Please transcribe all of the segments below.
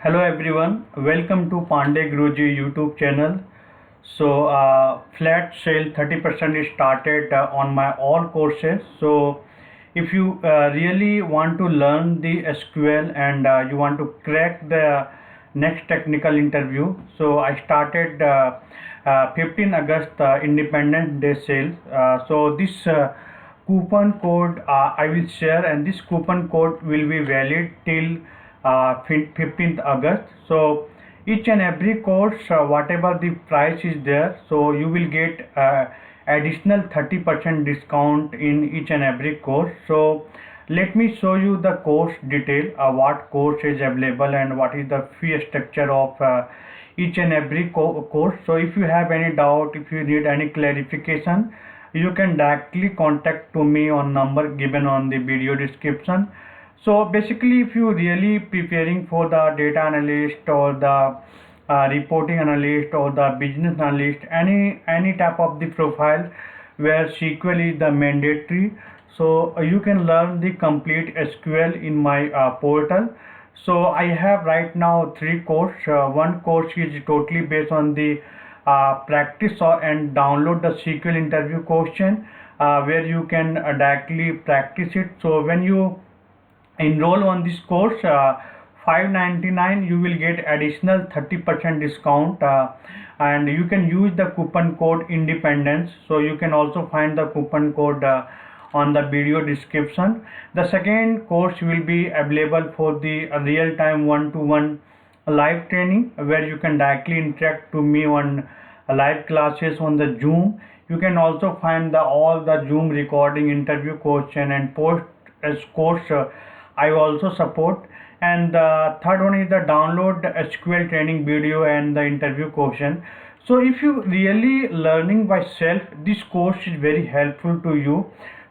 Hello everyone, welcome to PandeyGuruji YouTube channel. Flat sale 30% is started on my all courses. So if you really want to learn the SQL and you want to crack the next technical interview, so I started 15 August Independence Day sale. So this coupon code I will share, and this coupon code will be valid till 15th August. So each and every course, whatever the price is there, so you will get additional 30% discount in each and every course. So let me show you the course detail, what course is available and what is the fee structure of each and every course. So if you have any doubt, if you need any clarification, you can directly contact to me on number given on the video description. So basically, if you really preparing for the data analyst or the reporting analyst or the business analyst, any type of the profile where SQL is the mandatory, so you can learn the complete SQL in my portal. So I have right now 3 courses. One course is totally based on the practice and download the SQL interview question, where you can directly practice it. So when you enroll on this course, 599, you will get additional 30% discount, and you can use the coupon code independence. So you can also find the coupon code on the video description. The second course will be available for the real-time one-to-one live training, where you can directly interact to me on live classes on the Zoom. You can also find all the Zoom recording, interview question, and post as course I also support. And the third one is the download SQL training video and the interview question. So if you really learning by self, this course is very helpful to you.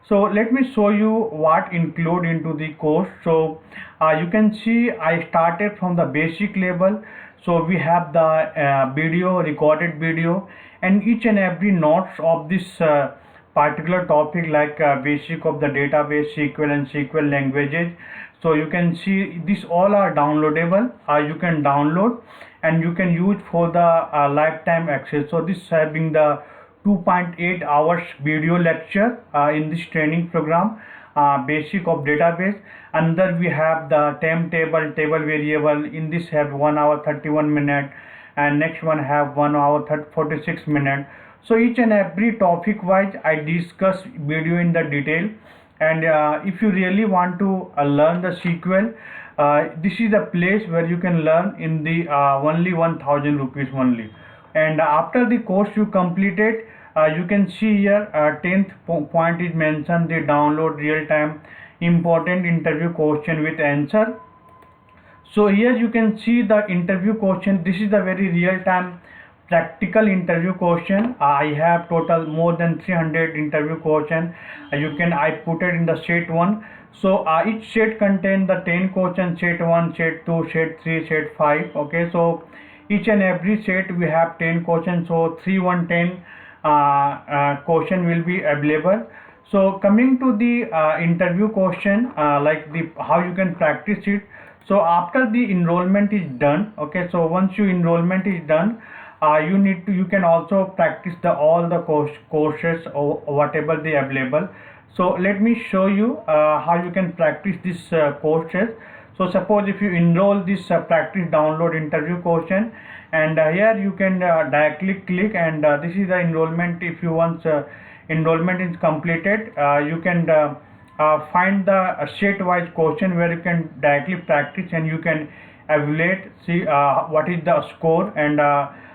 So let me show you what include into the course. So you can see I started from the basic level. So we have the video, recorded video, and each and every notes of this particular topic, like basic of the database, SQL and SQL languages. So you can see these all are downloadable. You can download and you can use for the lifetime access. So this having the 2.8 hours video lecture in this training program, basic of database. Under we have the table variable. In this have 1 hour 31 minute, and next one have 1 hour 46 minute. So each and every topic wise I discuss video in the detail. And if you really want to learn the SQL, this is a place where you can learn in the only 1000 rupees only. And after the course you completed, you can see here 10th point is mentioned, the download real-time important interview question with answer. So here you can see the interview question. This is the very real-time practical interview question. I have total more than 300 interview question. I put it in the set 1. So each set contain the 10 questions, set 1, set 2, set 3, set 5. Okay, so each and every set we have 10 questions. So 3 1 10 question will be available. So coming to the interview question, like the how you can practice it. So after the enrollment is done, okay, so once your enrollment is done, you can also practice all the courses or whatever they available. So let me show you how you can practice these courses. So suppose if you enroll this practice download interview question, and here you can directly click, and this is the enrollment. If you want enrollment is completed, you can find the set wise question where you can directly practice, and you can evaluate, see what is the score, and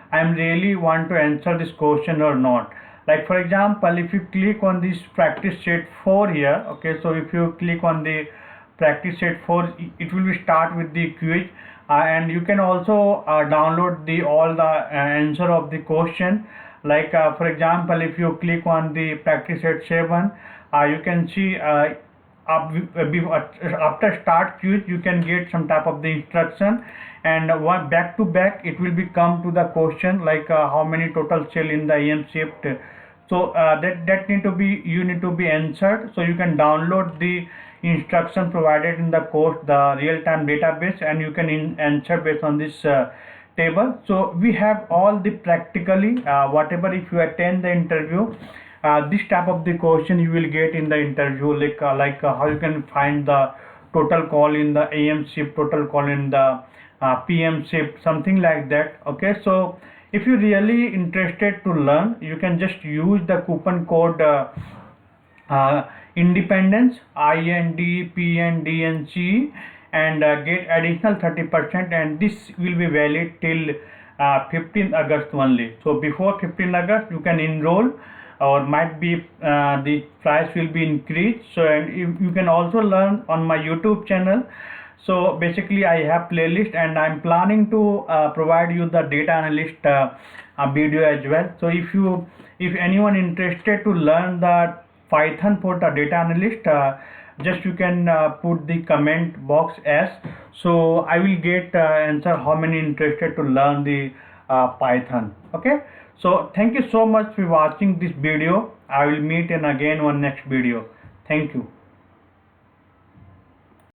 I am really want to answer this question or not. Like for example, if you click on this practice set 4 here, okay, so if you click on the practice set 4, it will be start with the quiz, and you can also download all the answer of the question. Like for example, if you click on the practice set 7, you can see after start quiz you can get some type of the instruction, and one back to back it will be come to the question, like how many total cell in the EM shift. So that need to be, you need to be answered. So you can download the instruction provided in the course, the real-time database, and you can answer based on this table. So we have all the practically whatever, if you attend the interview, this type of the question you will get in the interview, like how you can find the total call in the AM shift, total call in the PM shift, something like that. Okay, so if you're really interested to learn, you can just use the coupon code independence, INDPNDNC, and get additional 30%, and this will be valid till 15th August only. So before 15th August you can enroll, or might be the price will be increased. So, and you can also learn on my YouTube channel. So basically I have playlist, and I'm planning to provide you the data analyst video as well. So if anyone interested to learn the Python for the data analyst, just you can put the comment box as, so I will get answer how many interested to learn the Python. Okay, so thank you so much for watching this video. I will meet in again one next video. Thank you.